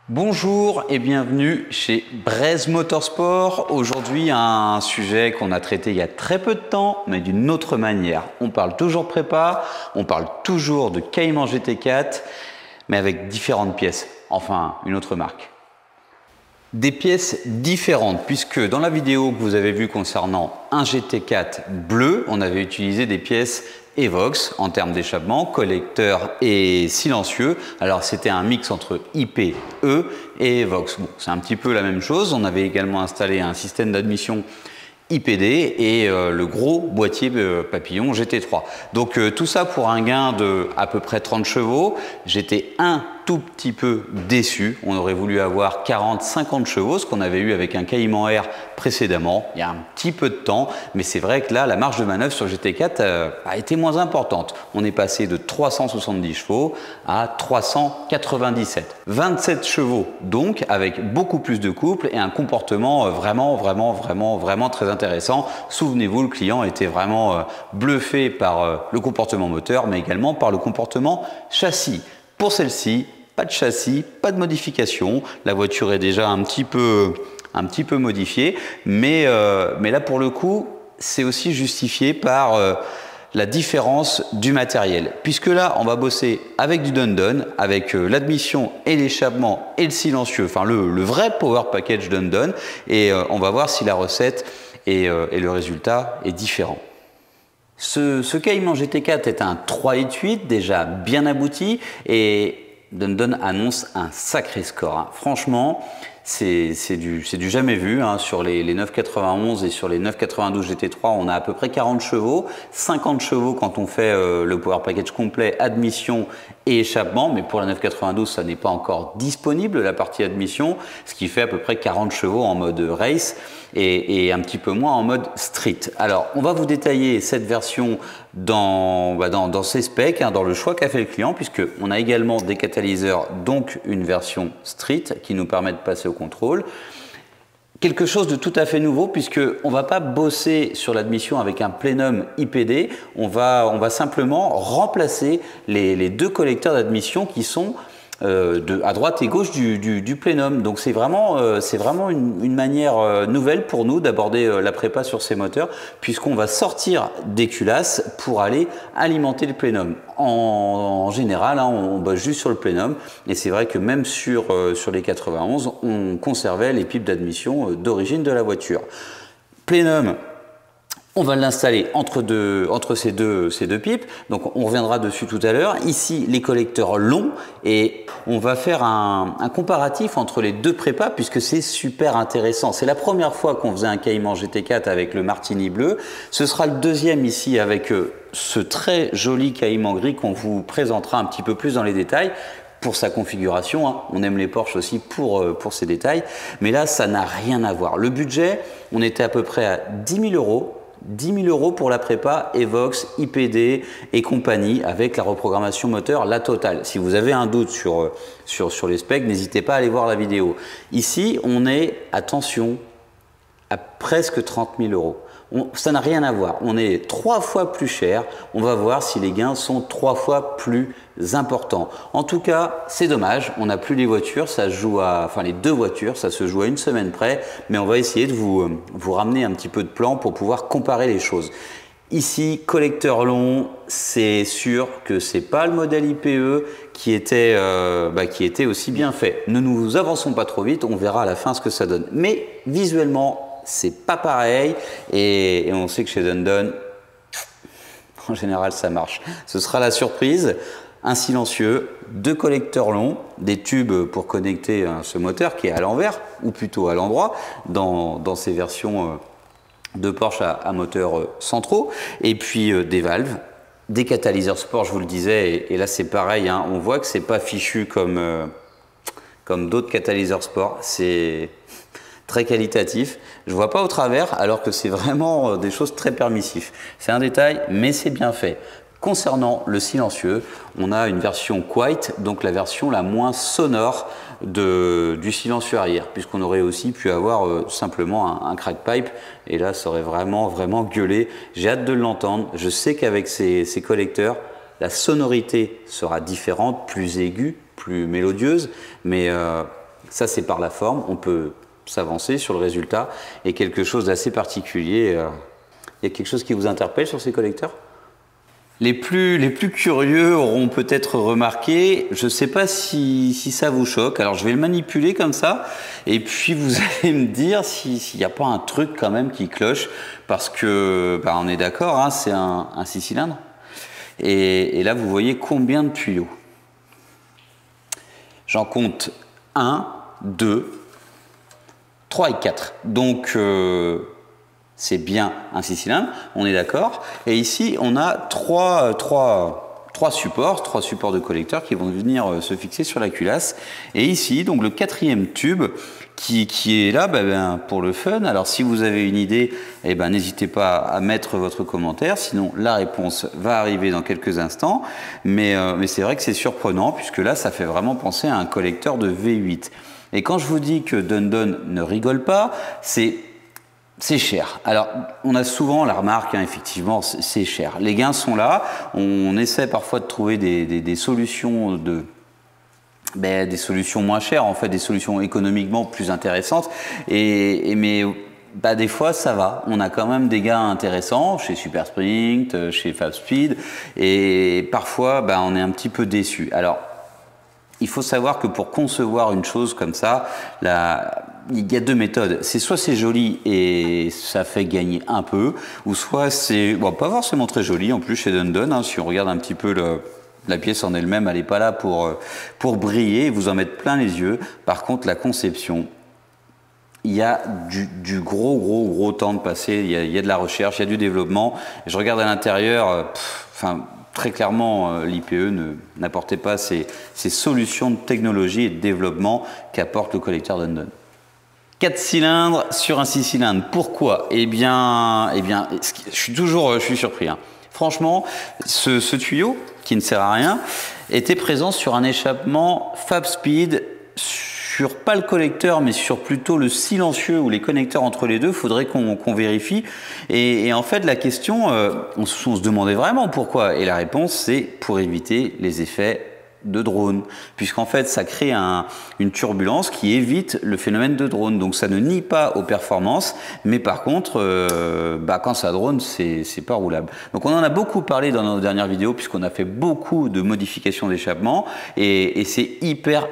Bonjour et bienvenue chez Breizh Motorsport. Aujourd'hui, un sujet qu'on a traité il y a très peu de temps, mais d'une autre manière. On parle toujours prépa, on parle toujours de Cayman GT4, mais avec différentes pièces. Enfin, une autre marque. Des pièces différentes, puisque dans la vidéo que vous avez vue concernant un GT4 bleu, on avait utilisé des pièces Evox en termes d'échappement, collecteur et silencieux. Alors c'était un mix entre IPE et Evox. Bon, c'est un petit peu la même chose. On avait également installé un système d'admission IPD et le gros boîtier papillon GT3. Donc tout ça pour un gain de à peu près 30 chevaux. J'étais un tout petit peu déçu. On aurait voulu avoir 40-50 chevaux, ce qu'on avait eu avec un Cayman Air précédemment, il y a un petit peu de temps, mais c'est vrai que là, la marge de manœuvre sur GT4 a été moins importante. On est passé de 370 chevaux à 397. 27 chevaux donc, avec beaucoup plus de couple et un comportement vraiment très intéressant. Souvenez-vous, le client était vraiment bluffé par le comportement moteur, mais également par le comportement châssis. Pour celle-ci, pas de châssis, pas de modification. La voiture est déjà un petit peu modifiée, mais là pour le coup, c'est aussi justifié par la différence du matériel. Puisque là, on va bosser avec du Dundon, avec l'admission et l'échappement et le silencieux, enfin le vrai Power Package Dundon, et on va voir si la recette et le résultat est différent. Ce Cayman GT4 est un 3.8 déjà bien abouti et Dundon annonce un sacré score. Hein. Franchement, c'est du jamais vu. Hein. Sur les 991 et sur les 992 GT3, on a à peu près 40 chevaux. 50 chevaux quand on fait le Power Package complet, admission et échappement. Mais pour la 992, ça n'est pas encore disponible, la partie admission. Ce qui fait à peu près 40 chevaux en mode race et un petit peu moins en mode street. Alors, on va vous détailler cette version dans ses specs, hein, dans le choix qu'a fait le client, puisqu'on a également des catalyseurs, donc une version street qui nous permet de passer au contrôle. Quelque chose de tout à fait nouveau, puisqu'on ne va pas bosser sur l'admission avec un plénum IPD, on va simplement remplacer les deux collecteurs d'admission qui sont à droite et gauche du plénum. Donc c'est vraiment une manière nouvelle pour nous d'aborder la prépa sur ces moteurs, puisqu'on va sortir des culasses pour aller alimenter le plénum. En général, hein, on bosse juste sur le plénum, et c'est vrai que même sur les 91, on conservait les pipes d'admission d'origine de la voiture. Plénum, on va l'installer entre ces deux pipes, donc on reviendra dessus tout à l'heure. Ici, les collecteurs longs, et on va faire un comparatif entre les deux prépas, puisque c'est super intéressant. C'est la première fois qu'on faisait un Cayman GT4 avec le Martini bleu. Ce sera le deuxième ici avec ce très joli Cayman gris qu'on vous présentera un petit peu plus dans les détails. Pour sa configuration, hein. On aime les Porsche aussi pour ces détails, mais là ça n'a rien à voir. Le budget, on était à peu près à 10 000 euros. 10 000 euros pour la prépa, Evox, IPD et compagnie avec la reprogrammation moteur, la totale. Si vous avez un doute sur les specs, n'hésitez pas à aller voir la vidéo. Ici, on est, attention, à presque 30 000 euros. Ça n'a rien à voir. On est 3 fois plus cher. On va voir si les gains sont 3 fois plus importants. En tout cas, c'est dommage. On n'a plus les voitures. Ça se joue enfin les deux voitures, ça se joue à une semaine près. Mais on va essayer de vous ramener un petit peu de plan pour pouvoir comparer les choses. Ici, collecteur long, c'est sûr que c'est pas le modèle IPE qui était aussi bien fait. Ne nous avançons pas trop vite. On verra à la fin ce que ça donne. Mais visuellement, c'est pas pareil, et on sait que chez Dundon, en général, ça marche. Ce sera la surprise. Un silencieux, deux collecteurs longs, des tubes pour connecter ce moteur qui est à l'envers, ou plutôt à l'endroit, dans ces versions de Porsche à moteur centraux, et puis des valves, des catalyseurs sport, je vous le disais, et là c'est pareil, hein, on voit que c'est pas fichu comme d'autres catalyseurs sport, c'est très qualitatif. Je vois pas au travers, alors que c'est vraiment des choses très permissives. C'est un détail, mais c'est bien fait. Concernant le silencieux, on a une version Quiet, donc la version la moins sonore du silencieux arrière, puisqu'on aurait aussi pu avoir simplement un crack pipe, et là ça aurait vraiment gueulé. J'ai hâte de l'entendre. Je sais qu'avec ces collecteurs, la sonorité sera différente, plus aiguë, plus mélodieuse, mais Ça, c'est par la forme. On peut s'avancer sur le résultat et quelque chose d'assez particulier. Il y a quelque chose qui vous interpelle sur ces collecteurs? Les plus curieux auront peut-être remarqué, je ne sais pas si ça vous choque, alors je vais le manipuler comme ça, et puis vous allez me dire s'il n'y a pas un truc quand même qui cloche, parce que on est d'accord, hein, c'est un 6 cylindres, et là vous voyez combien de tuyaux. J'en compte 1, 2, 3 et 4, donc c'est bien un 6 cylindres, on est d'accord. Et ici, on a trois supports de collecteurs qui vont venir se fixer sur la culasse. Et ici, donc le 4e tube qui est là pour le fun. Alors si vous avez une idée, n'hésitez pas à mettre votre commentaire. Sinon, la réponse va arriver dans quelques instants. Mais c'est vrai que c'est surprenant puisque là, ça fait vraiment penser à un collecteur de V8. Et quand je vous dis que Dundon ne rigole pas, c'est cher. Alors, on a souvent la remarque, hein, effectivement, c'est cher. Les gains sont là. On essaie parfois de trouver des solutions des solutions moins chères, en fait, des solutions économiquement plus intéressantes. Mais des fois, ça va. On a quand même des gains intéressants chez Super Sprint, chez Fabspeed. Et parfois, on est un petit peu déçu. Alors, il faut savoir que pour concevoir une chose comme ça, il y a 2 méthodes. C'est soit c'est joli et ça fait gagner un peu, ou soit c'est pas forcément très joli. En plus chez Dundon, hein, si on regarde un petit peu la pièce en elle-même, elle n'est pas là pour briller et vous en mettre plein les yeux. Par contre, la conception, il y a du gros temps de passé. Il y a de la recherche, il y a du développement. Je regarde à l'intérieur, très clairement, l'IPE n'apportait pas ces solutions de technologie et de développement qu'apporte le collecteur Dundon. 4 cylindres sur un 6 cylindres. Pourquoi? Eh bien, je suis surpris. Hein. Franchement, ce tuyau, qui ne sert à rien, était présent sur un échappement Fabspeed, sur pas le collecteur, mais sur plutôt le silencieux ou les connecteurs entre les deux. Faudrait qu'on vérifie. Et en fait, la question, on se demandait vraiment pourquoi. Et la réponse, c'est pour éviter les effets de drone, puisqu'en fait ça crée une turbulence qui évite le phénomène de drone, donc ça ne nie pas aux performances, mais par contre quand ça drone c'est pas roulable. Donc on en a beaucoup parlé dans nos dernières vidéos puisqu'on a fait beaucoup de modifications d'échappement et c'est hyper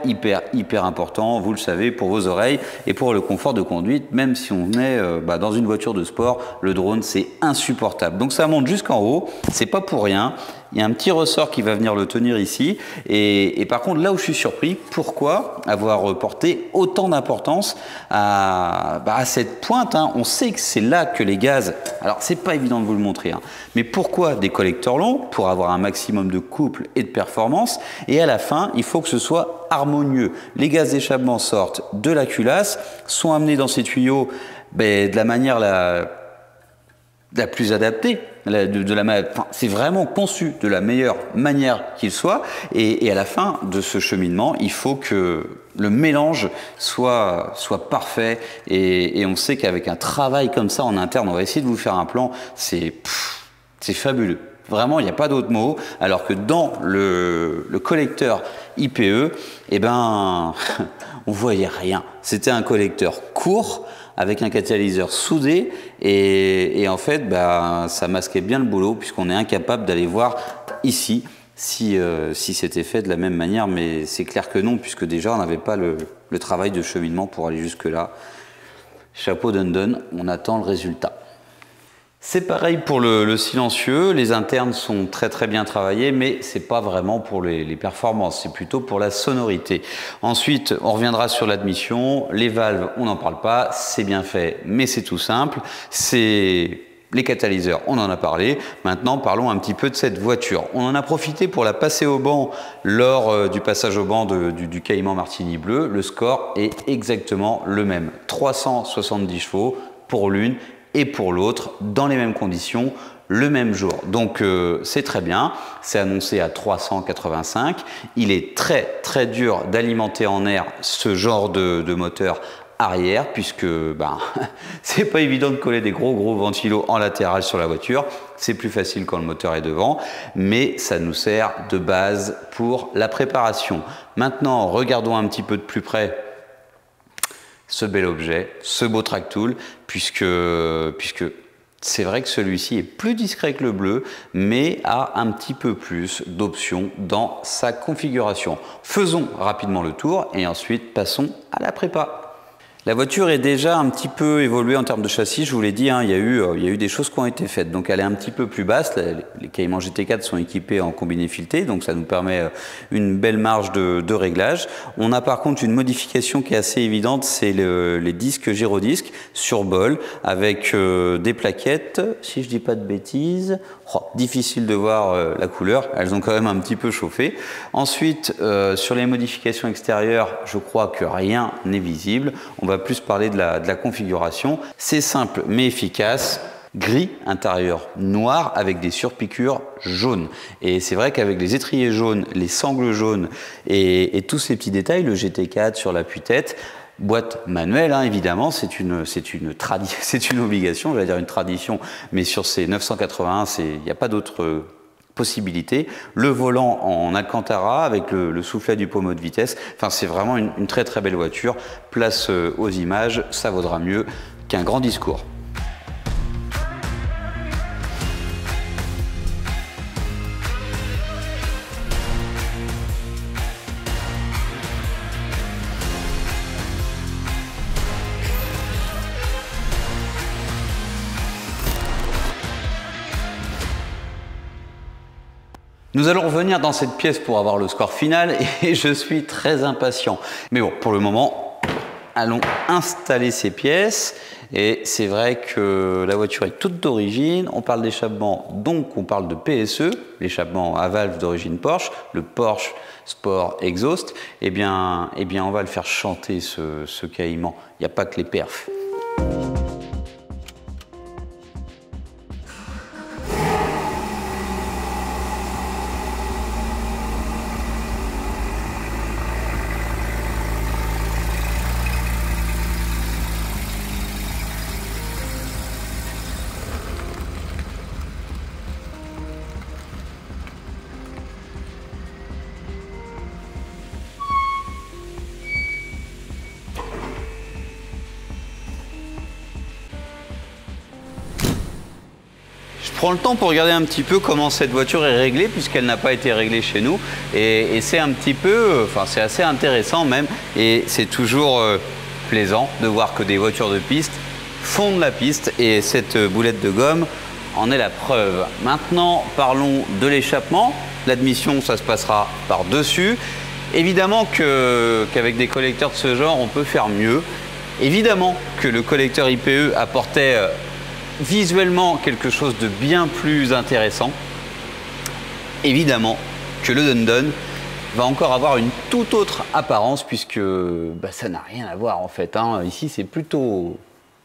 important, vous le savez, pour vos oreilles et pour le confort de conduite. Même si on est dans une voiture de sport, le drone c'est insupportable, donc ça monte jusqu'en haut, c'est pas pour rien. Il y a un petit ressort qui va venir le tenir ici. Et par contre, là où je suis surpris, pourquoi avoir porté autant d'importance à cette pointe, hein. On sait que c'est là que les gaz... Alors, c'est pas évident de vous le montrer. Hein. Mais pourquoi des collecteurs longs? Pour avoir un maximum de couple et de performance. Et à la fin, il faut que ce soit harmonieux. Les gaz d'échappement sortent de la culasse, sont amenés dans ces tuyaux de la manière la plus adaptée. C'est vraiment conçu de la meilleure manière qu'il soit et à la fin de ce cheminement, il faut que le mélange soit parfait et on sait qu'avec un travail comme ça en interne, on va essayer de vous faire un plan, c'est fabuleux. Vraiment, il n'y a pas d'autre mot, alors que dans le collecteur IPE, on voyait rien. C'était un collecteur court, avec un catalyseur soudé et en fait ça masquait bien le boulot puisqu'on est incapable d'aller voir ici si c'était fait de la même manière, mais c'est clair que non puisque déjà on n'avait pas le travail de cheminement pour aller jusque là. Chapeau Dundon, on attend le résultat. C'est pareil pour le silencieux, les internes sont très bien travaillés, mais c'est pas vraiment pour les performances, c'est plutôt pour la sonorité. Ensuite, on reviendra sur l'admission, les valves, on n'en parle pas, c'est bien fait, mais c'est tout simple. C'est les catalyseurs, on en a parlé. Maintenant, parlons un petit peu de cette voiture. On en a profité pour la passer au banc lors du passage au banc du Cayman Martini bleu. Le score est exactement le même, 370 chevaux pour l'une et pour l'autre, dans les mêmes conditions, le même jour. Donc c'est très bien, c'est annoncé à 385. Il est très dur d'alimenter en air ce genre de moteur arrière, puisque c'est pas évident de coller des gros ventilos en latéral sur la voiture. C'est plus facile quand le moteur est devant, mais ça nous sert de base pour la préparation. Maintenant, regardons un petit peu de plus près ce bel objet, ce beau track tool, puisque c'est vrai que celui-ci est plus discret que le bleu, mais a un petit peu plus d'options dans sa configuration. Faisons rapidement le tour et ensuite passons à la prépa. La voiture est déjà un petit peu évoluée en termes de châssis, je vous l'ai dit, hein, il y a eu des choses qui ont été faites. Donc elle est un petit peu plus basse, les Cayman GT4 sont équipés en combiné fileté, donc ça nous permet une belle marge de réglage. On a par contre une modification qui est assez évidente, c'est les disques gyrodisques sur bol, avec des plaquettes, si je dis pas de bêtises, difficile de voir la couleur, elles ont quand même un petit peu chauffé. Ensuite, sur les modifications extérieures, je crois que rien n'est visible. On va plus parler de la configuration. C'est simple mais efficace. Gris, intérieur noir avec des surpiqûres jaunes. Et c'est vrai qu'avec les étriers jaunes, les sangles jaunes et tous ces petits détails, le GT4 sur l'appui-tête, boîte manuelle, hein, évidemment, c'est une obligation, j'allais dire une tradition, mais sur ces 981, il n'y a pas d'autre possibilité. Le volant en Alcantara avec le soufflet du pommeau de vitesse. Enfin, c'est vraiment une très très belle voiture. Place aux images, ça vaudra mieux qu'un grand discours. Nous allons revenir dans cette pièce pour avoir le score final et je suis très impatient. Mais bon, pour le moment, allons installer ces pièces. Et c'est vrai que la voiture est toute d'origine. On parle d'échappement, donc on parle de PSE, l'échappement à valve d'origine Porsche, le Porsche Sport Exhaust. Eh bien, on va le faire chanter ce Cayman. Il n'y a pas que les perfs. Je prends le temps pour regarder un petit peu comment cette voiture est réglée puisqu'elle n'a pas été réglée chez nous et c'est un petit peu, enfin c'est assez intéressant même et c'est toujours plaisant de voir que des voitures de piste font de la piste et cette boulette de gomme en est la preuve. Maintenant parlons de l'échappement. L'admission ça se passera par dessus. Évidemment qu'avec des collecteurs de ce genre on peut faire mieux. Évidemment que le collecteur IPE apportait visuellement quelque chose de bien plus intéressant. Évidemment que le Dundon va encore avoir une toute autre apparence puisque ça n'a rien à voir en fait, hein. Ici c'est plutôt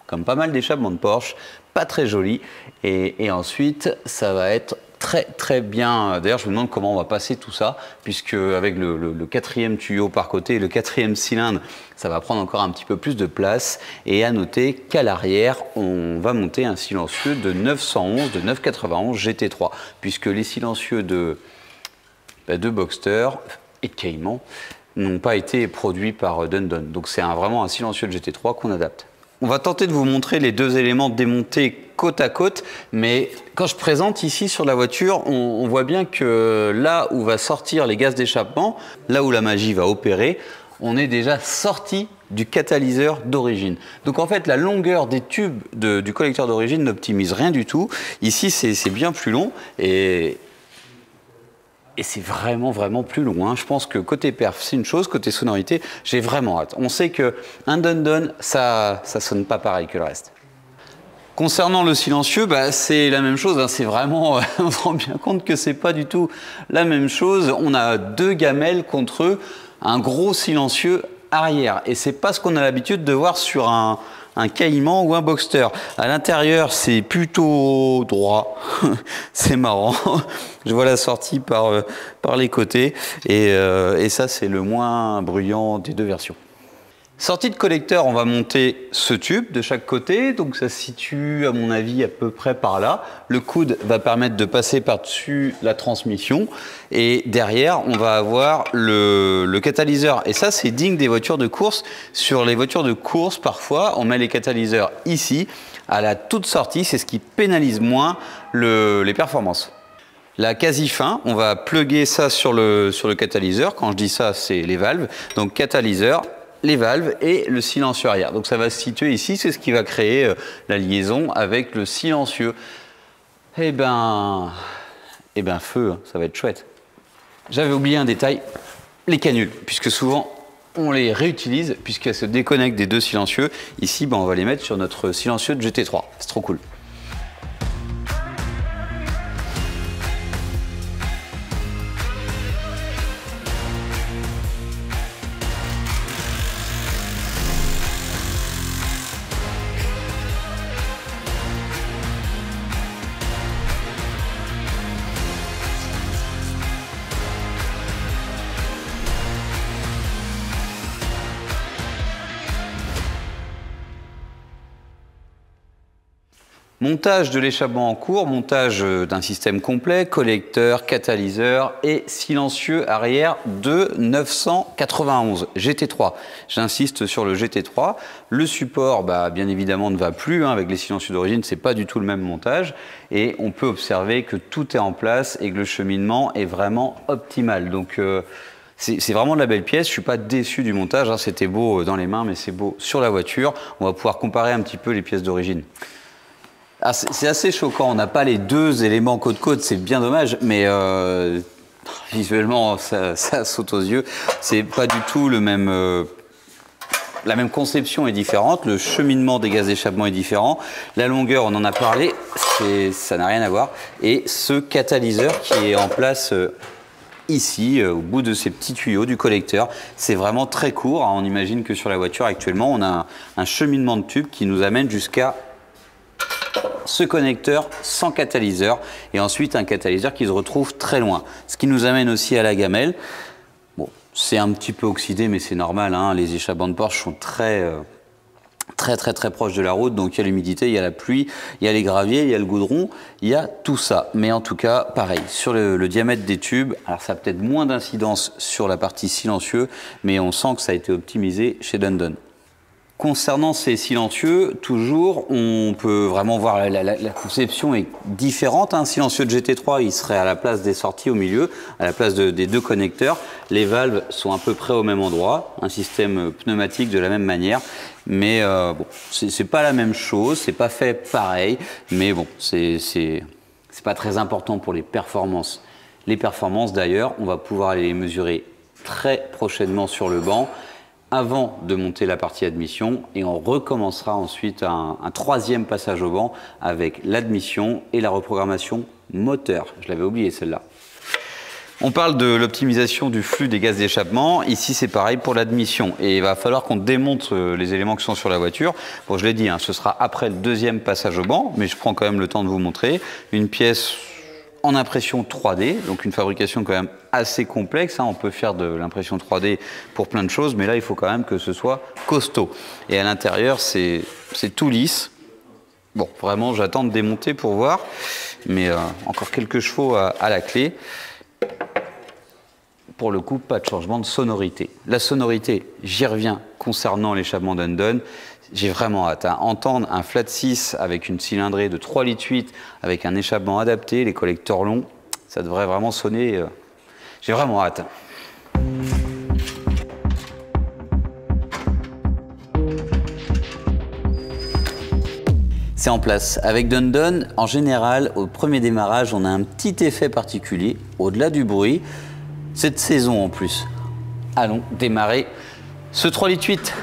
comme pas mal d'échappements de Porsche, pas très joli et ensuite ça va être très bien. D'ailleurs je me demande comment on va passer tout ça puisque avec le quatrième tuyau par côté et le quatrième cylindre ça va prendre encore un petit peu plus de place et à noter qu'à l'arrière on va monter un silencieux de 911 de 991 GT3 puisque les silencieux de Boxster et de Cayman n'ont pas été produits par Dundon, donc c'est vraiment un silencieux de GT3 qu'on adapte. On va tenter de vous montrer les deux éléments démontés côte à côte, mais quand je présente ici sur la voiture, on voit bien que là où va sortir les gaz d'échappement, là où la magie va opérer, on est déjà sorti du catalyseur d'origine. Donc en fait, la longueur des tubes du collecteur d'origine n'optimise rien du tout. Ici, c'est bien plus long et c'est vraiment plus loin. Je pense que côté perf, c'est une chose, côté sonorité, j'ai vraiment hâte. On sait qu'un Dundon, ça sonne pas pareil que le reste. Concernant le silencieux, c'est la même chose, hein. C'est vraiment, on se rend bien compte que c'est pas du tout la même chose. On a deux gamelles contre un gros silencieux arrière. Et c'est pas ce qu'on a l'habitude de voir sur un Cayman ou un Boxster. À l'intérieur, c'est plutôt droit. C'est marrant. Je vois la sortie par les côtés. Et ça, c'est le moins bruyant des deux versions. Sortie de collecteur, on va monter ce tube de chaque côté, donc ça se situe à mon avis à peu près par là. Le coude va permettre de passer par-dessus la transmission et derrière on va avoir le catalyseur. Et ça c'est digne des voitures de course. Sur les voitures de course parfois on met les catalyseurs ici à la toute sortie, c'est ce qui pénalise moins les performances. La quasi-fin, on va plugger ça sur le catalyseur. Quand je dis ça, c'est les valves. Donc catalyseur, les valves et le silencieux arrière. Donc ça va se situer ici, c'est ce qui va créer la liaison avec le silencieux. Eh ben feu, ça va être chouette. J'avais oublié un détail, les canules, puisque souvent on les réutilise, puisqu'elles se déconnectent des deux silencieux. Ici, on va les mettre sur notre silencieux de GT3. C'est trop cool. Montage de l'échappement en cours, montage d'un système complet, collecteur, catalyseur et silencieux arrière de 991 GT3. J'insiste sur le GT3. Le support, bien évidemment, ne va plus. Avec les silencieux d'origine, c'est pas du tout le même montage. Et on peut observer que tout est en place et que le cheminement est vraiment optimal. Donc, c'est vraiment de la belle pièce. Je suis pas déçu du montage. C'était beau dans les mains, mais c'est beau sur la voiture. On va pouvoir comparer un petit peu les pièces d'origine. C'est assez choquant, on n'a pas les deux éléments côte à côte, c'est bien dommage, mais visuellement ça saute aux yeux. C'est pas du tout le même. La même conception est différente, le cheminement des gaz d'échappement est différent, la longueur, on en a parlé, ça n'a rien à voir. Et ce catalyseur qui est en place ici, au bout de ces petits tuyaux du collecteur, c'est vraiment très court. On imagine que sur la voiture actuellement, on a un cheminement de tube qui nous amène jusqu'à ce connecteur sans catalyseur et ensuite un catalyseur qui se retrouve très loin. Ce qui nous amène aussi à la gamelle. Bon, c'est un petit peu oxydé mais c'est normal, les échappements de Porsche sont très proches de la route, donc il y a l'humidité, il y a la pluie, il y a les graviers, il y a le goudron, il y a tout ça. Mais en tout cas, pareil, sur le diamètre des tubes, alors ça a peut-être moins d'incidence sur la partie silencieux, mais on sent que ça a été optimisé chez Dundon. Concernant ces silencieux, toujours, on peut vraiment voir la conception est différente. Un silencieux de GT3, il serait à la place des sorties au milieu, à la place des deux connecteurs. Les valves sont à peu près au même endroit, un système pneumatique de la même manière. Mais bon, c'est pas la même chose, c'est pas fait pareil, mais bon, c'est pas très important pour les performances. Les performances d'ailleurs, on va pouvoir aller les mesurer très prochainement sur le banc, avant de monter la partie admission et on recommencera ensuite un troisième passage au banc avec l'admission et la reprogrammation moteur. Je l'avais oublié celle-là. On parle de l'optimisation du flux des gaz d'échappement. Ici, c'est pareil pour l'admission. Et il va falloir qu'on démonte les éléments qui sont sur la voiture. Bon, je l'ai dit, ce sera après le deuxième passage au banc, mais je prends quand même le temps de vous montrer. Une pièce en impression 3D, donc une fabrication quand même assez complexe. On peut faire de l'impression 3D pour plein de choses, mais là, il faut quand même que ce soit costaud. Et à l'intérieur, c'est tout lisse. Bon, vraiment, j'attends de démonter pour voir, mais encore quelques chevaux à la clé. Pour le coup, pas de changement de sonorité. La sonorité, j'y reviens concernant l'échappement Dundon. J'ai vraiment hâte à entendre un flat 6 avec une cylindrée de 3,8 litres avec un échappement adapté, les collecteurs longs. Ça devrait vraiment sonner. J'ai vraiment hâte. C'est en place. Avec Dundon, en général, au premier démarrage, on a un petit effet particulier, au-delà du bruit. Cette saison en plus. Allons démarrer ce 3,8 litres.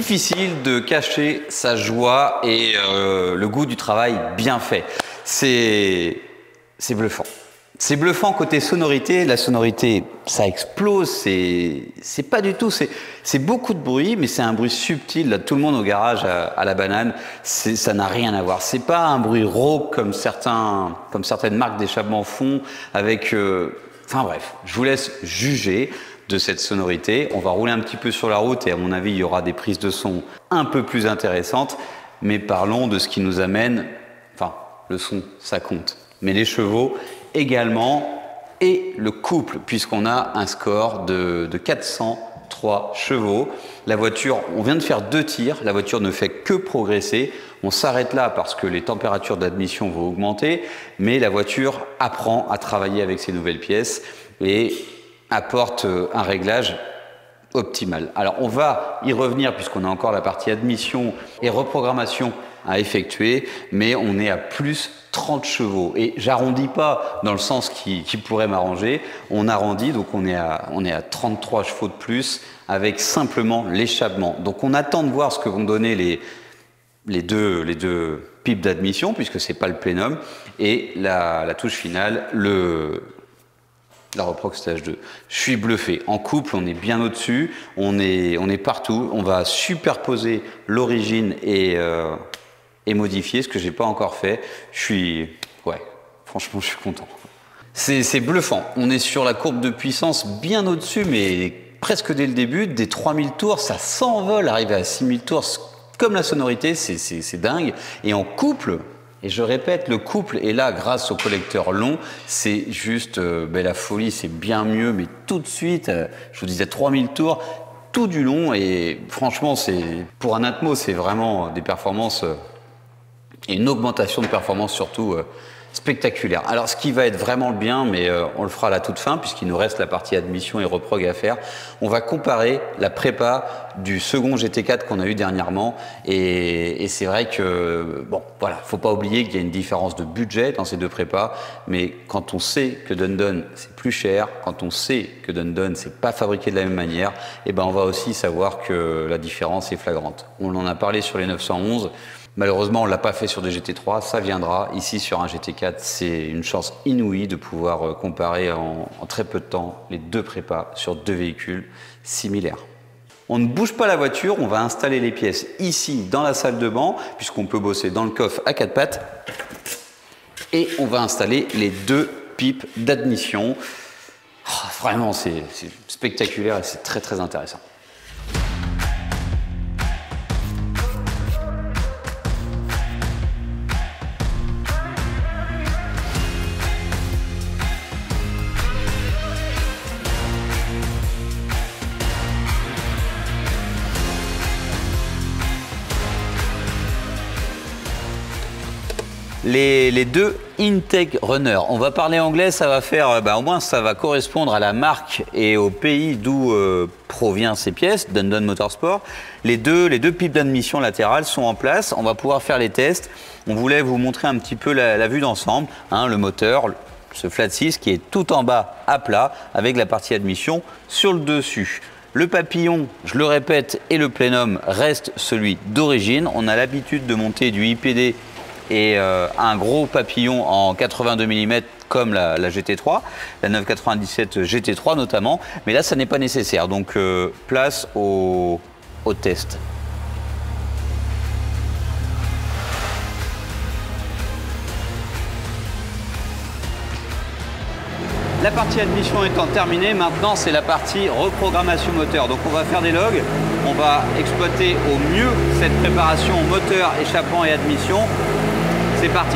difficile de cacher sa joie et le goût du travail bien fait. C'est bluffant. C'est bluffant côté sonorité. La sonorité, ça explose. C'est pas du tout. C'est beaucoup de bruit, mais c'est un bruit subtil. Là, tout le monde au garage à la banane, ça n'a rien à voir. C'est pas un bruit rauque comme certaines marques d'échappement font avec. Enfin bref, je vous laisse juger de cette sonorité. On va rouler un petit peu sur la route et à mon avis, il y aura des prises de son un peu plus intéressantes. Mais parlons de ce qui nous amène. Enfin, le son, ça compte. Mais les chevaux également et le couple, puisqu'on a un score de 403 chevaux. La voiture, on vient de faire 2 tirs, la voiture ne fait que progresser. On s'arrête là parce que les températures d'admission vont augmenter, mais la voiture apprend à travailler avec ces nouvelles pièces et apporte un réglage optimal. Alors on va y revenir puisqu'on a encore la partie admission et reprogrammation à effectuer, mais on est à plus 30 chevaux. Et j'arrondis pas dans le sens qui pourrait m'arranger, on arrondit, donc on est à 33 chevaux de plus avec simplement l'échappement. Donc on attend de voir ce que vont donner les deux pipes d'admission, puisque c'est pas le plénum, et la touche finale, la Reproc Stage 2. Je suis bluffé. En couple, on est bien au-dessus, on est partout, on va superposer l'origine et modifier, ce que j'ai pas encore fait. Franchement, je suis content. C'est bluffant. On est sur la courbe de puissance bien au-dessus, mais presque dès le début, des 3000 tours, ça s'envole, arriver à 6000 tours, comme la sonorité, c'est dingue. Et en couple, et je répète, le couple est là grâce au collecteur long, c'est juste la folie, c'est bien mieux, mais tout de suite, je vous disais 3000 tours, tout du long, et franchement, pour un Atmo, c'est vraiment des performances et une augmentation de performance surtout spectaculaire. Alors ce qui va être vraiment le bien, mais on le fera à la toute fin puisqu'il nous reste la partie admission et reprog à faire, on va comparer la prépa du second GT4 qu'on a eu dernièrement et c'est vrai que, bon voilà, faut pas oublier qu'il y a une différence de budget dans ces deux prépas, mais quand on sait que Dundon c'est plus cher, quand on sait que Dundon c'est pas fabriqué de la même manière, et ben on va aussi savoir que la différence est flagrante. On en a parlé sur les 911. Malheureusement, on ne l'a pas fait sur des GT3, ça viendra. Ici, sur un GT4, c'est une chance inouïe de pouvoir comparer en très peu de temps les deux prépas sur deux véhicules similaires. On ne bouge pas la voiture, on va installer les pièces ici dans la salle de banc, puisqu'on peut bosser dans le coffre à 4 pattes. Et on va installer les deux pipes d'admission. Oh, vraiment, c'est spectaculaire et c'est très très intéressant. Les deux Integ Runner. On va parler anglais, ça va faire, au moins ça va correspondre à la marque et au pays d'où provient ces pièces, Dundon Motorsport. Les deux pipes d'admission latérales sont en place, on va pouvoir faire les tests. On voulait vous montrer un petit peu la vue d'ensemble, hein, le moteur, ce flat 6 qui est tout en bas à plat avec la partie admission sur le dessus. Le papillon, je le répète, et le plénum restent celui d'origine. On a l'habitude de monter du IPD et un gros papillon en 82 mm comme la GT3, la 997 GT3 notamment, mais là ça n'est pas nécessaire, donc place au test. La partie admission étant terminée, maintenant c'est la partie reprogrammation moteur. Donc on va faire des logs, on va exploiter au mieux cette préparation moteur, échappement et admission. C'est parti.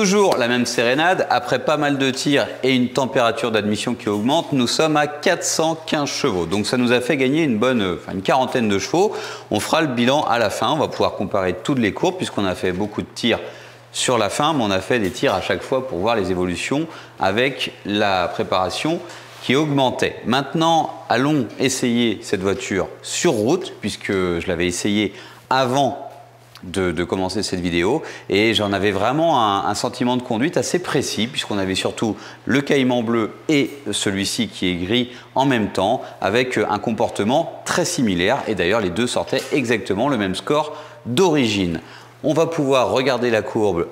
Toujours la même sérénade, après pas mal de tirs et une température d'admission qui augmente, nous sommes à 415 chevaux. Donc ça nous a fait gagner une quarantaine de chevaux. On fera le bilan à la fin, on va pouvoir comparer toutes les courbes puisqu'on a fait beaucoup de tirs sur la fin, mais on a fait des tirs à chaque fois pour voir les évolutions avec la préparation qui augmentait. Maintenant, allons essayer cette voiture sur route puisque je l'avais essayé avant de commencer cette vidéo et j'en avais vraiment un sentiment de conduite assez précis puisqu'on avait surtout le Cayman bleu et celui-ci qui est gris en même temps avec un comportement très similaire et d'ailleurs les deux sortaient exactement le même score d'origine. On va pouvoir regarder la courbe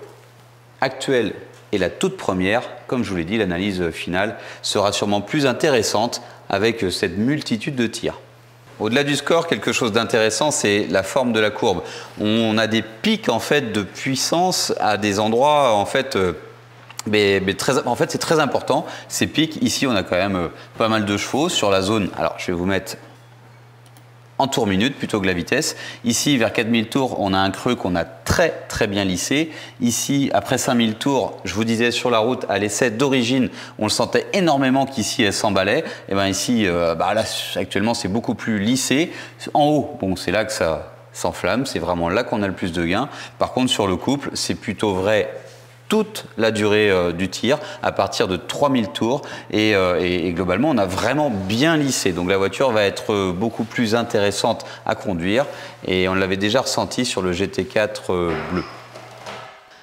actuelle et la toute première. Comme je vous l'ai dit, l'analyse finale sera sûrement plus intéressante avec cette multitude de tirs. Au-delà du score, quelque chose d'intéressant, c'est la forme de la courbe. On a des pics en fait de puissance à des endroits en fait, c'est très important. Ces pics, ici, on a quand même pas mal de chevaux sur la zone. Alors, je vais vous mettre en tours minute plutôt que la vitesse. Ici, vers 4000 tours, on a un creux qu'on a très bien lissé. Ici, après 5000 tours, je vous disais sur la route, à l'essai d'origine, on le sentait énormément qu'ici, elle s'emballait. Et bien ici, là, actuellement, c'est beaucoup plus lissé. En haut, bon, c'est là que ça s'enflamme. C'est vraiment là qu'on a le plus de gains. Par contre, sur le couple, c'est plutôt vrai toute la durée du tir à partir de 3000 tours et globalement on a vraiment bien lissé, donc la voiture va être beaucoup plus intéressante à conduire et on l'avait déjà ressenti sur le GT4 bleu.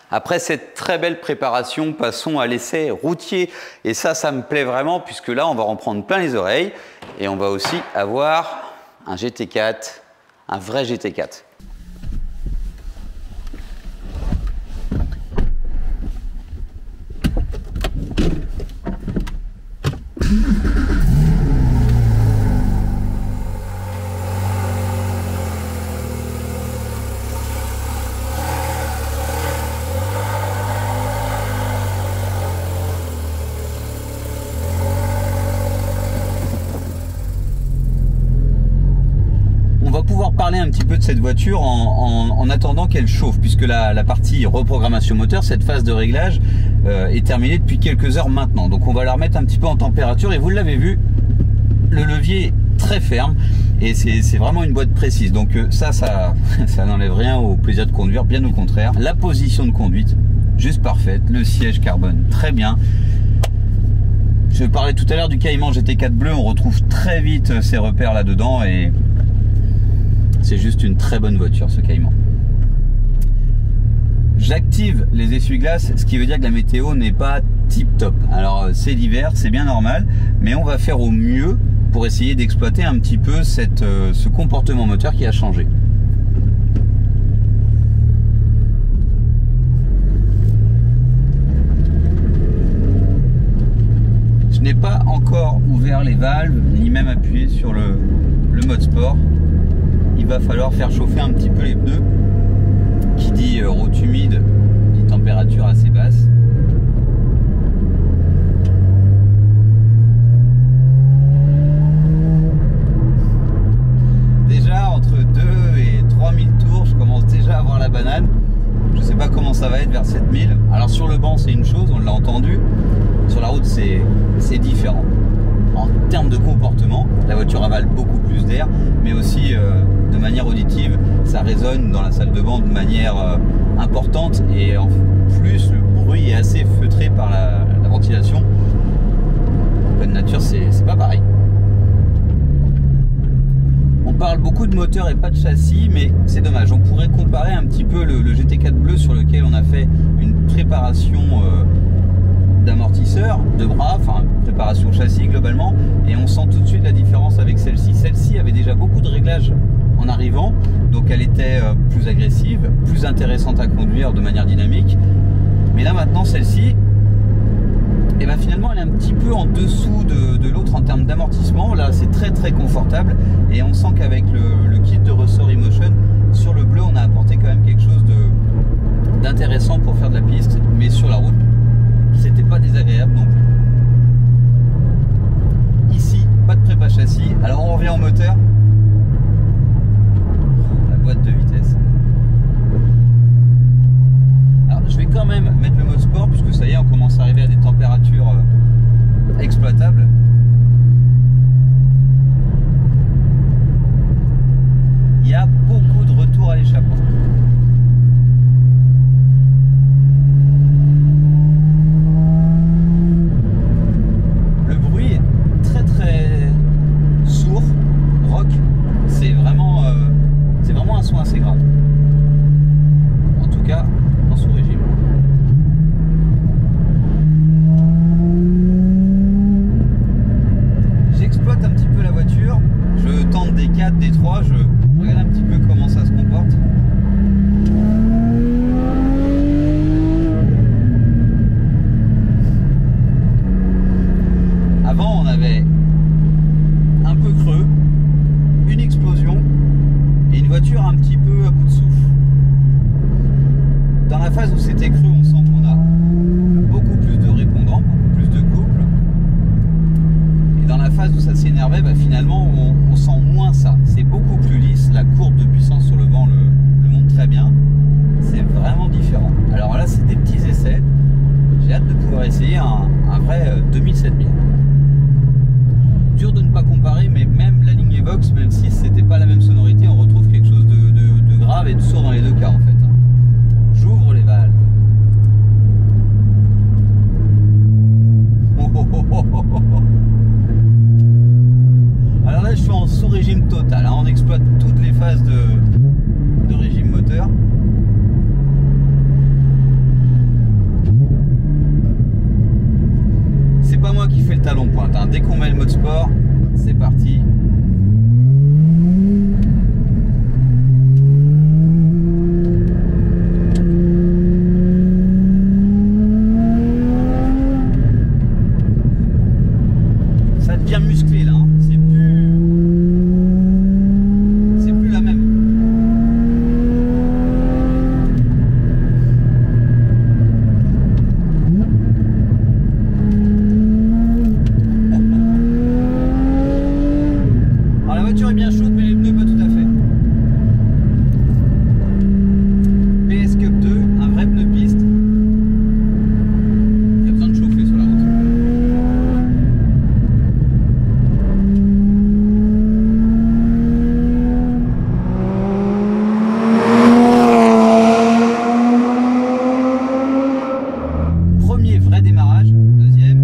Après cette très belle préparation, passons à l'essai routier et ça me plaît vraiment puisque là on va en prendre plein les oreilles et on va aussi avoir un GT4, un vrai GT4. Parler un petit peu de cette voiture en attendant qu'elle chauffe puisque la partie reprogrammation moteur, cette phase de réglage est terminée depuis quelques heures maintenant, donc on va la remettre un petit peu en température et vous l'avez vu, le levier est très ferme et c'est vraiment une boîte précise, donc ça n'enlève rien au plaisir de conduire, bien au contraire. La position de conduite juste parfaite, le siège carbone très bien. Je parlais tout à l'heure du Cayman GT4 bleu, on retrouve très vite ces repères là dedans et c'est juste une très bonne voiture ce Cayman. J'active les essuie-glaces, ce qui veut dire que la météo n'est pas tip top. Alors c'est l'hiver, c'est bien normal, mais on va faire au mieux pour essayer d'exploiter un petit peu ce comportement moteur qui a changé. Je n'ai pas encore ouvert les valves, ni même appuyé sur le mode sport. Il va falloir faire chauffer un petit peu les pneus. Qui dit route humide, dit température assez basse. Déjà entre 2 et 3000 tours, je commence déjà à avoir la banane. Je ne sais pas comment ça va être vers 7000. Alors sur le banc c'est une chose, on l'a entendu. Sur la route c'est différent. En termes de comportement, la voiture avale beaucoup plus d'air, mais aussi de manière auditive, ça résonne dans la salle de banc de manière importante et en plus le bruit est assez feutré par la ventilation. En pleine nature, c'est pas pareil. On parle beaucoup de moteur et pas de châssis, mais c'est dommage. On pourrait comparer un petit peu le GT4 bleu sur lequel on a fait une préparation d'amortisseur, de bras, enfin préparation châssis globalement, et on sent tout de suite la différence avec celle-ci. Celle-ci avait déjà beaucoup de réglages en arrivant, donc elle était plus agressive, plus intéressante à conduire de manière dynamique, mais là maintenant celle-ci, et ben finalement elle est un petit peu en dessous de l'autre en termes d'amortissement. Là c'est très confortable et on sent qu'avec le kit de ressort eMotion sur le bleu on a apporté quand même quelque chose d'intéressant pour faire de la piste, mais sur la route c'était pas désagréable non plus. Ici, pas de prépa châssis. Alors on revient au moteur. La boîte de vitesse. Alors je vais quand même mettre le mode sport température exploitable. Il y a beaucoup de retours à l'échappement. Le bruit est très très sourd, rock. C'est vraiment un son assez grave. En tout cas, en sous-régime. J'exploite un petit peu la voiture. Je tente des 4, des 3, je regarde un petit peu comment ça se comporte. Avant, on avait un peu creux, une explosion et une voiture un petit peu à bout de souffle. Dans la phase où c'était creux, on sent qu'on a beaucoup plus de répondants, beaucoup plus de couple. Et dans la phase où ça s'énervait, bah, finalement, on sent moins ça. C'est beaucoup plus lisse. La courbe de puissance sur le vent le montre très bien. C'est vraiment différent. Alors là, c'est des petits essais. J'ai hâte de pouvoir essayer un vrai 2000-7000. Dur de ne pas comparer, mais même la ligne Evox, même si c'était pas la même sonorité, on retrouve quelque chose de grave et de sourd dans les deux cas en fait. J'ouvre les valves. Alors là, je suis en sous-régime total. On exploite toutes les phases de régime moteur. C'est pas moi qui fais le talon pointe. Dès qu'on met le mode sport, c'est parti. Ça devient musclé là. C'est plus la même. Alors la voiture est bien chaude, mais les pneus pas tout à fait. PS Cup 2, un vrai pneu piste. Il y a besoin de chauffer sur la route. Premier vrai démarrage, deuxième.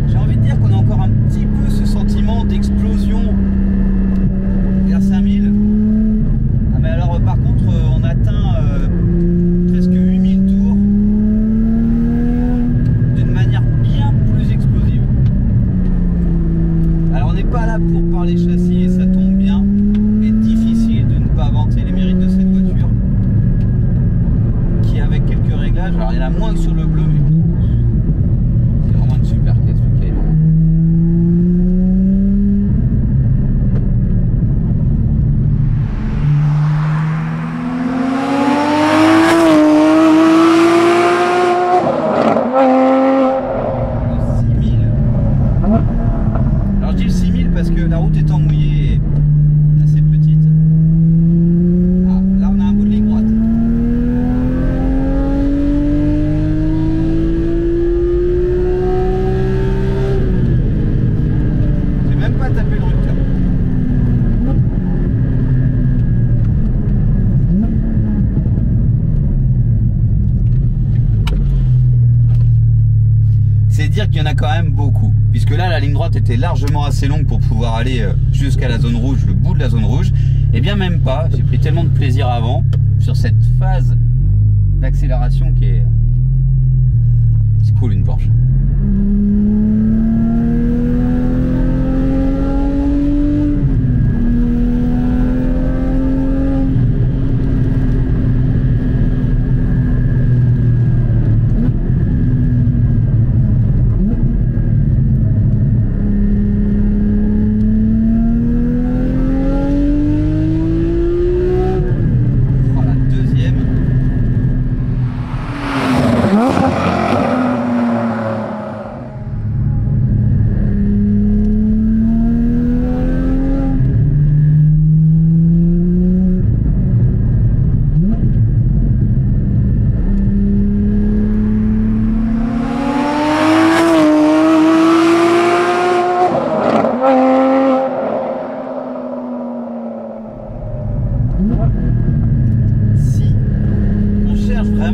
J'ai envie de dire qu'on a encore un petit peu ce sentiment d'explosion vers 5000. Ah mais alors par contre on atteint presque 8000 tours d'une manière bien plus explosive. Alors on n'est pas là pour parler châssis et ça tombe bien, mais difficile de ne pas vanter les mérites de cette voiture qui avec quelques réglages, alors il y en a moins que sur le bleu, mais c'est vraiment une super caisse le Cayman. Le 6000. Alors je dis le 6000 parce que la route étant mouillée et assez petite. Ah, là on a un bout de ligne droite. J'ai même pas tapé le rupteur. C'est dire qu'il y en a quand même beaucoup, puisque là la ligne droite était largement assez longue pour pouvoir aller jusqu'à la zone rouge, le bout de la zone rouge, et bien même pas. J'ai pris tellement de plaisir avant sur cette phase d'accélération qui est cool une Porsche.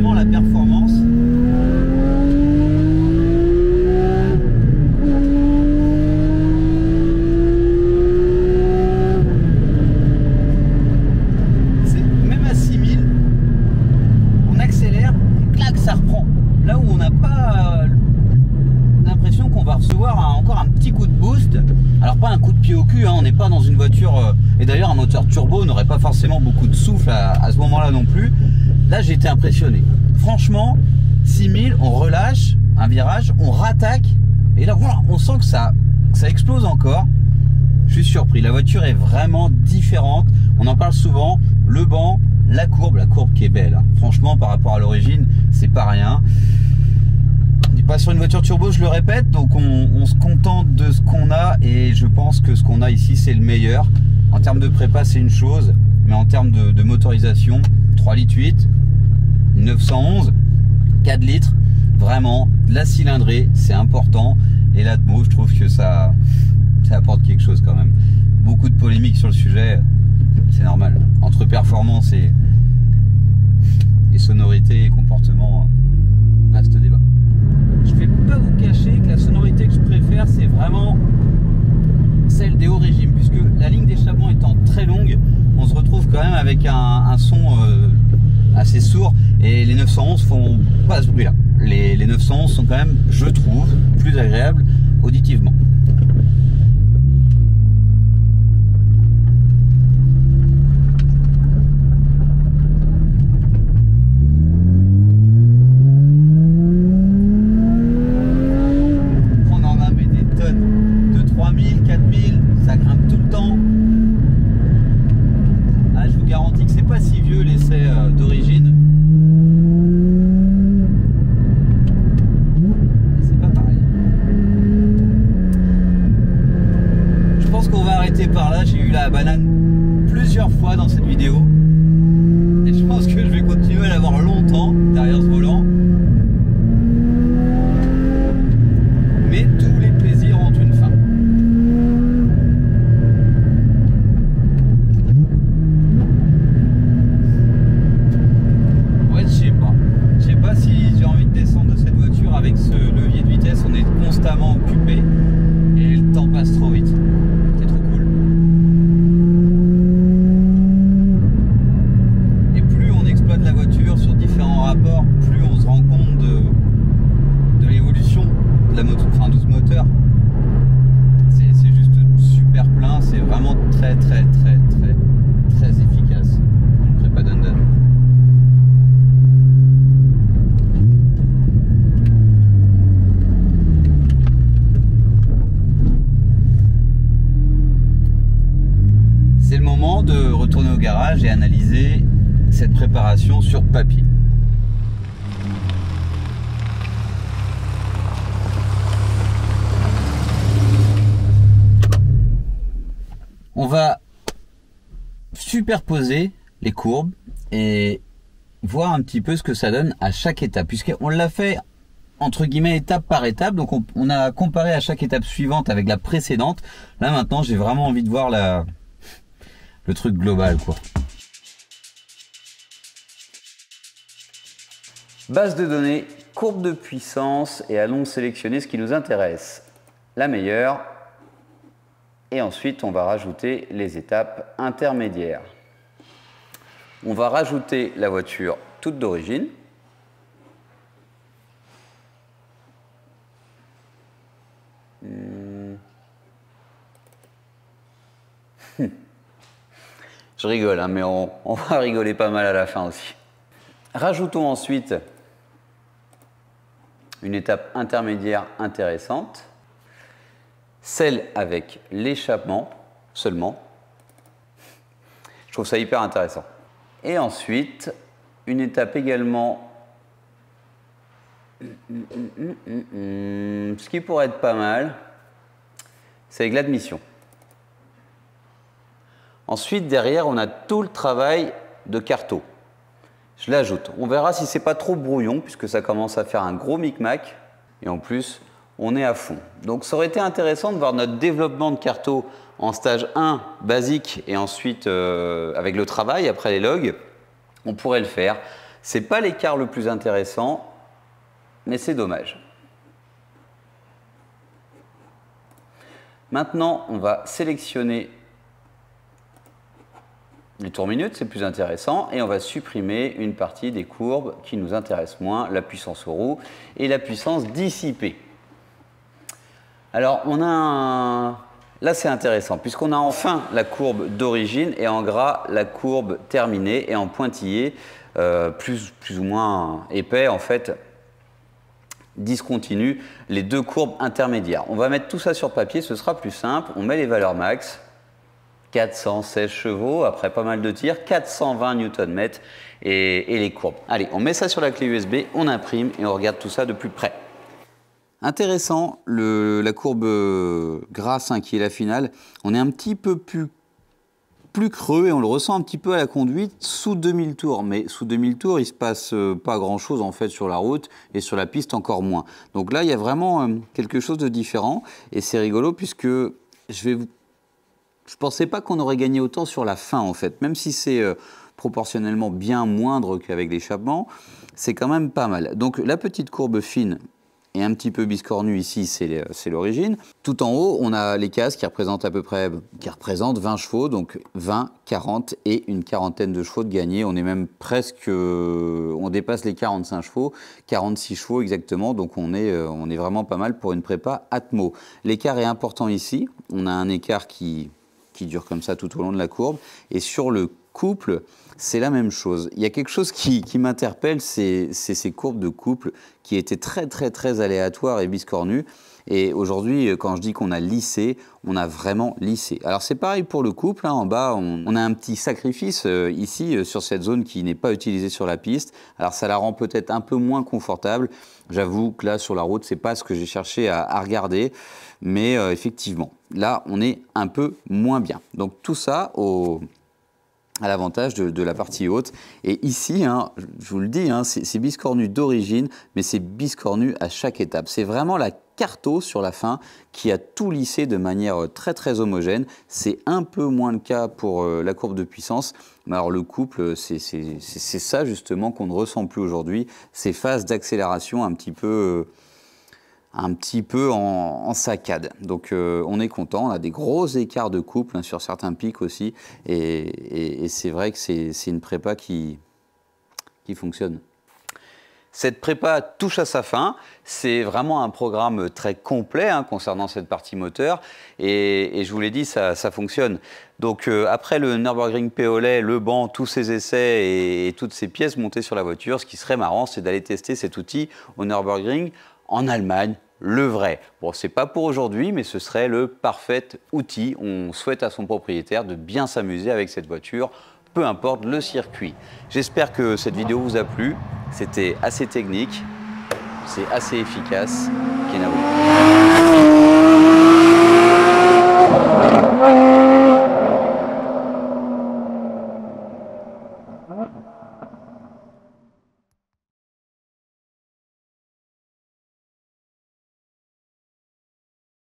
vraiment la performance. Même à 6000, on accélère, clac, ça reprend. Là où on n'a pas l'impression qu'on va recevoir encore un petit coup de boost. Alors pas un coup de pied au cul, hein, on n'est pas dans une voiture... et d'ailleurs un moteur turbo n'aurait pas forcément beaucoup de souffle à ce moment-là non plus. Là j'ai été impressionné. Franchement, 6000, on relâche un virage, on rattaque. Et là voilà, on sent que ça explose encore. Je suis surpris, la voiture est vraiment différente. On en parle souvent, le banc, la courbe qui est belle. Hein. Franchement par rapport à l'origine, c'est pas rien. On n'est pas sur une voiture turbo, je le répète, donc on se contente de ce qu'on a et je pense que ce qu'on a ici c'est le meilleur. En termes de prépa c'est une chose, mais en termes de motorisation, 3,8 litres, 911, 4 litres, vraiment, de la cylindrée, c'est important. Et l'Atmo, je trouve que ça apporte quelque chose quand même. Beaucoup de polémiques sur le sujet, c'est normal. Entre performance et sonorité et comportement, reste débat. Je vais pas vous cacher que la sonorité que je préfère, c'est vraiment celle des hauts régimes, puisque la ligne d'échappement étant très longue, on se retrouve quand même avec un son assez sourd, et les 911 font pas ce bruit là. Les 911 sont quand même, je trouve, plus agréables auditivement. On en a mais des tonnes, de 3000, 4000, ça grimpe tout le temps. Ah, je vous garantis que c'est pas si vieux l'essai d'origine. C'est pas pareil. Je pense qu'on va arrêter par là. J'ai eu la banane plusieurs fois dans cette vidéo. Et je pense que je vais continuer à l'avoir longtemps derrière ce volant. Mais tous les plaisirs ont une fin. Je sais pas si j'ai envie de descendre de cette voiture avec ce levier de vitesse. On est constamment occupé et le temps passe trop vite. C'est trop cool. Et plus on exploite la voiture sur différents rapports, plus on se rend compte de l'évolution de la moto, enfin de ce moteur. C'est juste super plein. C'est vraiment très efficace. Une prépa Dundon. C'est le moment de retourner au garage et analyser cette préparation sur papier. On va superposer les courbes et voir un petit peu ce que ça donne à chaque étape, puisqu'on l'a fait entre guillemets étape par étape, donc on a comparé à chaque étape suivante avec la précédente. Là maintenant j'ai vraiment envie de voir le truc global quoi. Base de données, courbe de puissance, et allons sélectionner ce qui nous intéresse. La meilleure. Et ensuite on va rajouter les étapes intermédiaires. On va rajouter la voiture toute d'origine. Je rigole, hein, mais on va rigoler pas mal à la fin aussi. Rajoutons ensuite une étape intermédiaire intéressante, celle avec l'échappement seulement. Je trouve ça hyper intéressant. Et ensuite, une étape également, ce qui pourrait être pas mal, c'est avec l'admission. Ensuite, derrière, on a tout le travail de carto. Je l'ajoute. On verra si c'est pas trop brouillon, puisque ça commence à faire un gros micmac. Et en plus, on est à fond. Donc, ça aurait été intéressant de voir notre développement de carto en stage 1 basique et ensuite avec le travail, après les logs. On pourrait le faire. C'est pas l'écart le plus intéressant, mais c'est dommage. Maintenant, on va sélectionner les tours minutes, c'est plus intéressant, et on va supprimer une partie des courbes qui nous intéressent moins, la puissance aux roues et la puissance dissipée. Alors, là, c'est intéressant, puisqu'on a enfin la courbe d'origine et en gras, la courbe terminée et en pointillé, plus ou moins épais, en fait, discontinue les deux courbes intermédiaires. On va mettre tout ça sur papier, ce sera plus simple. On met les valeurs max, 416 chevaux, après pas mal de tirs, 420 Nm et les courbes. Allez, on met ça sur la clé USB, on imprime et on regarde tout ça de plus près. Intéressant, la courbe grasse qui est la finale, on est un petit peu plus creux et on le ressent un petit peu à la conduite sous 2000 tours. Mais sous 2000 tours, il ne se passe pas grand-chose en fait sur la route et sur la piste encore moins. Donc là, il y a vraiment quelque chose de différent et c'est rigolo puisque je ne pensais pas qu'on aurait gagné autant sur la fin en fait. Même si c'est proportionnellement bien moindre qu'avec l'échappement, c'est quand même pas mal. Donc la petite courbe fine et un petit peu biscornu ici, c'est l'origine. Tout en haut, on a les cases qui représentent 20 chevaux, donc 20, 40 et une quarantaine de chevaux de gagné. On est même presque, on dépasse les 45 chevaux, 46 chevaux exactement, donc on est vraiment pas mal pour une prépa Atmo. L'écart est important ici, on a un écart qui dure comme ça tout au long de la courbe, et sur le couple, c'est la même chose. Il y a quelque chose qui m'interpelle, c'est ces courbes de couple qui étaient très aléatoires et biscornues. Et aujourd'hui, quand je dis qu'on a lissé, on a vraiment lissé. Alors c'est pareil pour le couple, en bas, on a un petit sacrifice ici sur cette zone qui n'est pas utilisée sur la piste. Alors ça la rend peut-être un peu moins confortable. J'avoue que là, sur la route, c'est pas ce que j'ai cherché à regarder. Mais effectivement, là, on est un peu moins bien. Donc tout ça à l'avantage de la partie haute. Et ici, je vous le dis, c'est biscornu d'origine, mais c'est biscornu à chaque étape. C'est vraiment la carto sur la fin qui a tout lissé de manière très homogène. C'est un peu moins le cas pour la courbe de puissance. Mais alors le couple, c'est ça justement qu'on ne ressent plus aujourd'hui. Ces phases d'accélération un petit peu en saccade. Donc on est content, on a des gros écarts de couple sur certains pics aussi, et c'est vrai que c'est une prépa qui fonctionne. Cette prépa touche à sa fin, c'est vraiment un programme très complet concernant cette partie moteur, et je vous l'ai dit, ça fonctionne. Donc après le Nürburgring Péolet, le banc, tous ces essais et toutes ces pièces montées sur la voiture, ce qui serait marrant, c'est d'aller tester cet outil au Nürburgring en Allemagne, le vrai. Bon, c'est pas pour aujourd'hui, mais ce serait le parfait outil. On souhaite à son propriétaire de bien s'amuser avec cette voiture, peu importe le circuit. J'espère que cette vidéo vous a plu. C'était assez technique, c'est assez efficace. Kenavo.